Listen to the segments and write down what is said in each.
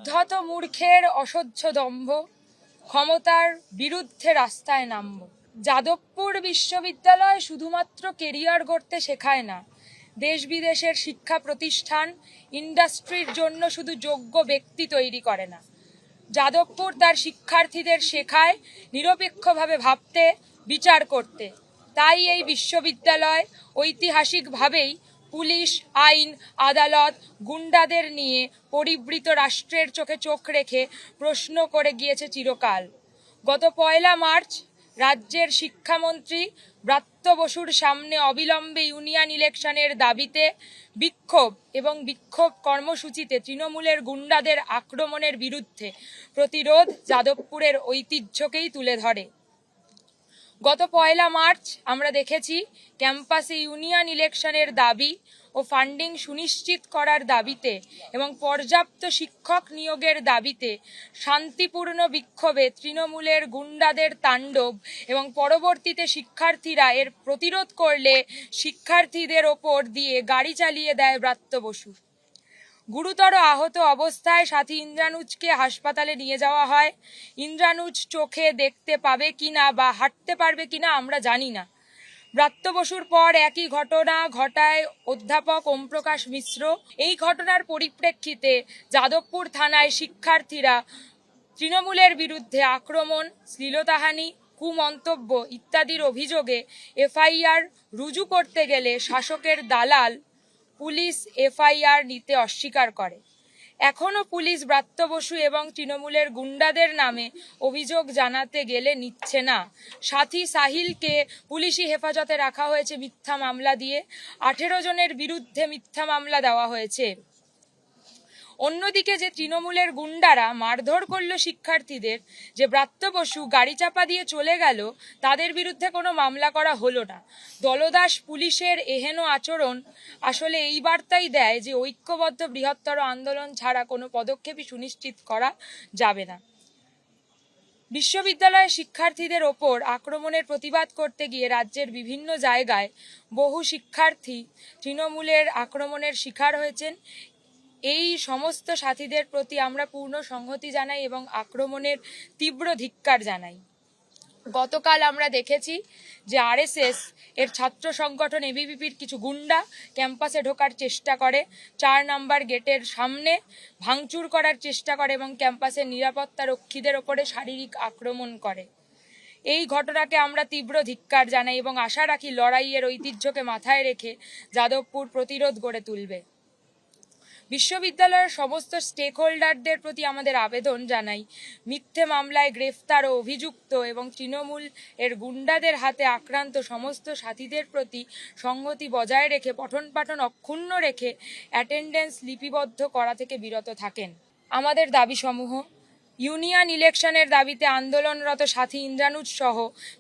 উদ্ধত মূর্খের অসহ্য দম্ভ, ক্ষমতার বিরুদ্ধে রাস্তায় নামব। যাদবপুর বিশ্ববিদ্যালয় শুধুমাত্র কেরিয়ার গড়তে শেখায় না, দেশ বিদেশের শিক্ষা প্রতিষ্ঠান, ইন্ডাস্ট্রির জন্য শুধু যোগ্য ব্যক্তি তৈরি করে না, যাদবপুর তার শিক্ষার্থীদের শেখায় নিরপেক্ষভাবে ভাবতে, বিচার করতে। তাই এই বিশ্ববিদ্যালয় ঐতিহাসিকভাবেই পুলিশ, আইন, আদালত, গুন্ডাদের নিয়ে পরিবৃত রাষ্ট্রের চোখে চোখ রেখে প্রশ্ন করে গিয়েছে চিরকাল। গত 1 মার্চ রাজ্যের শিক্ষামন্ত্রী ব্রাত্য বসুর সামনে অবিলম্বে ইউনিয়ন ইলেকশনের দাবিতে বিক্ষোভ কর্মসূচিতে তৃণমূলের গুন্ডাদের আক্রমণের বিরুদ্ধে প্রতিরোধ যাদবপুরের ঐতিহ্যকেই তুলে ধরে। গত 1 মার্চ আমরা দেখেছি ক্যাম্পাসে ইউনিয়ন ইলেকশনের দাবি ও ফান্ডিং সুনিশ্চিত করার দাবিতে এবং পর্যাপ্ত শিক্ষক নিয়োগের দাবিতে শান্তিপূর্ণ বিক্ষোভে তৃণমূলের গুন্ডাদের তাণ্ডব এবং পরবর্তীতে শিক্ষার্থীরা এর প্রতিরোধ করলে শিক্ষার্থীদের ওপর দিয়ে গাড়ি চালিয়ে দেয় ব্রাত্য বসু। গুরুতর আহত অবস্থায় সাথী ইন্দ্রানুজকে হাসপাতালে নিয়ে যাওয়া হয়। ইন্দ্রানুজ চোখে দেখতে পাবে কিনা বা হাঁটতে পারবে কিনা আমরা জানি না। ব্রাত্য বসুর পর একই ঘটনা ঘটায় অধ্যাপক ওমপ্রকাশ মিশ্র। এই ঘটনার পরিপ্রেক্ষিতে যাদবপুর থানায় শিক্ষার্থীরা তৃণমূলের বিরুদ্ধে আক্রমণ, শ্লীলতাহানি, কুমন্তব্য ইত্যাদির অভিযোগে এফআইআর রুজু করতে গেলে শাসকের দালাল পুলিশ এফআইআর নিতে অস্বীকার করে। এখনও পুলিশ ব্রাত্য বসু এবং তৃণমূলের গুন্ডাদের নামে অভিযোগ জানাতে গেলে নিচ্ছে না। সাথী সাহিলকে পুলিশি হেফাজতে রাখা হয়েছে মিথ্যা মামলা দিয়ে। 18 জনের বিরুদ্ধে মিথ্যা মামলা দেওয়া হয়েছে। অন্যদিকে যে তৃণমূলের গুন্ডারা মারধর করলো শিক্ষার্থীদের, যে ব্রাত্য বসু গাড়ি চাপা দিয়ে চলে গেল, তাদের বিরুদ্ধে কোনো মামলা করা হলো না। দলদাস পুলিশের এহেন আচরণ আসলে এই বার্তাই দেয় যে ঐক্যবদ্ধ বৃহত্তর আন্দোলন ছাড়া কোনো পদক্ষেপই সুনিশ্চিত করা যাবে না। বিশ্ববিদ্যালয়ের শিক্ষার্থীদের ওপর আক্রমণের প্রতিবাদ করতে গিয়ে রাজ্যের বিভিন্ন জায়গায় বহু শিক্ষার্থী তৃণমূলের আক্রমণের শিকার হয়েছেন। এই সমস্ত সাথীদের প্রতি আমরা পূর্ণ সংহতি জানাই এবং আক্রমণের তীব্র ধিক্কার জানাই। গতকাল আমরা দেখেছি যে আরএসএস এর ছাত্র সংগঠন এবিভিপির কিছু গুন্ডা ক্যাম্পাসে ঢোকার চেষ্টা করে, 4 নম্বর গেটের সামনে ভাঙচুর করার চেষ্টা করে এবং ক্যাম্পাসের নিরাপত্তা রক্ষীদের ওপরে শারীরিক আক্রমণ করে। এই ঘটনাকে আমরা তীব্র ধিক্কার জানাই এবং আশা রাখি লড়াইয়ের ঐতিহ্যকে মাথায় রেখে যাদবপুর প্রতিরোধ গড়ে তুলবে। বিশ্ববিদ্যালয়ের সমস্ত স্টেক হোল্ডারদের প্রতি আমাদের আবেদন জানাই, মিথ্যে মামলায় গ্রেফতার ও অভিযুক্ত এবং তৃণমূল এর গুন্ডাদের হাতে আক্রান্ত সমস্ত সাথীদের প্রতি সংহতি বজায় রেখে পঠন পাঠন অক্ষুণ্ণ রেখে অ্যাটেন্ডেন্স লিপিবদ্ধ করা থেকে বিরত থাকেন। আমাদের দাবিসমূহ: ইউনিয়ন ইলেকশনের দাবিতে আন্দোলনরত সাথী ইন্দ্রানুজ সহ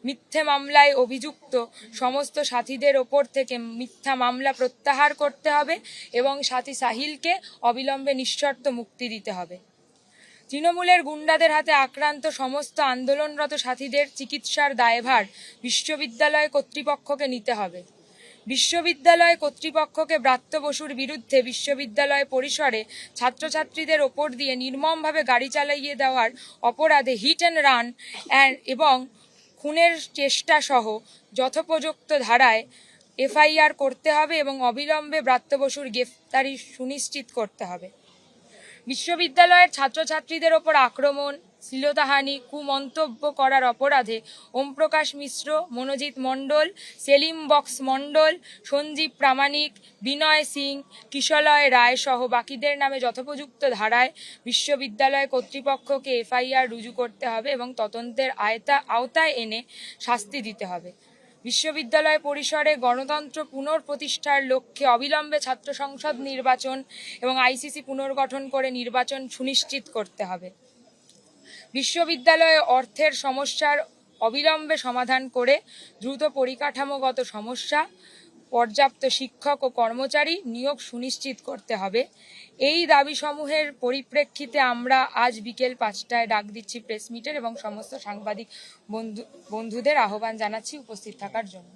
মিথ্যে মামলায় অভিযুক্ত সমস্ত সাথীদের ওপর থেকে মিথ্যা মামলা প্রত্যাহার করতে হবে এবং সাথী সাহিলকে অবিলম্বে নিঃশর্ত মুক্তি দিতে হবে। তৃণমূলের গুন্ডাদের হাতে আক্রান্ত সমস্ত আন্দোলনরত সাথীদের চিকিৎসার দায়ভার বিশ্ববিদ্যালয় কর্তৃপক্ষকে নিতে হবে। বিশ্ববিদ্যালয় কর্তৃপক্ষকে ব্রাত্য বসুর বিরুদ্ধে বিশ্ববিদ্যালয় পরিসরে ছাত্রছাত্রীদের ওপর দিয়ে নির্মমভাবে গাড়ি চালিয়ে দেওয়ার অপরাধে হিট অ্যান্ড রান এবং খুনের চেষ্টা সহ যথোপযুক্ত ধারায় এফআইআর করতে হবে এবং অবিলম্বে ব্রাত্য বসুর গ্রেফতারি সুনিশ্চিত করতে হবে। বিশ্ববিদ্যালয়ের ছাত্রছাত্রীদের ওপর আক্রমণ, শ্লীলতাহানি, কুমন্তব্য করার অপরাধে ওমপ্রকাশ মিশ্র, মনোজিৎ মণ্ডল, সেলিম বক্স মণ্ডল, সঞ্জীব প্রামাণিক, বিনয় সিং, কিশলয় রায় সহ বাকিদের নামে যথোপযুক্ত ধারায় বিশ্ববিদ্যালয় কর্তৃপক্ষকে এফআইআর রুজু করতে হবে এবং তদন্তের আওতায় এনে শাস্তি দিতে হবে। বিশ্ববিদ্যালয় পরিসরে গণতন্ত্র পুনঃপ্রতিষ্ঠার লক্ষ্যে অবিলম্বে ছাত্র সংসদ নির্বাচন এবং আইসিসি পুনর্গঠন করে নির্বাচন সুনিশ্চিত করতে হবে। বিশ্ববিদ্যালয়ে অর্থের সমস্যার অবিলম্বে সমাধান করে দ্রুত পরিকাঠামোগত সমস্যা, পর্যাপ্ত শিক্ষক ও কর্মচারী নিয়োগ সুনিশ্চিত করতে হবে। এই দাবিসমূহের পরিপ্রেক্ষিতে আমরা আজ বিকেল 5টায় ডাক দিচ্ছি প্রেস মিটের এবং সমস্ত সাংবাদিক বন্ধুদের আহ্বান জানাচ্ছি উপস্থিত থাকার জন্য।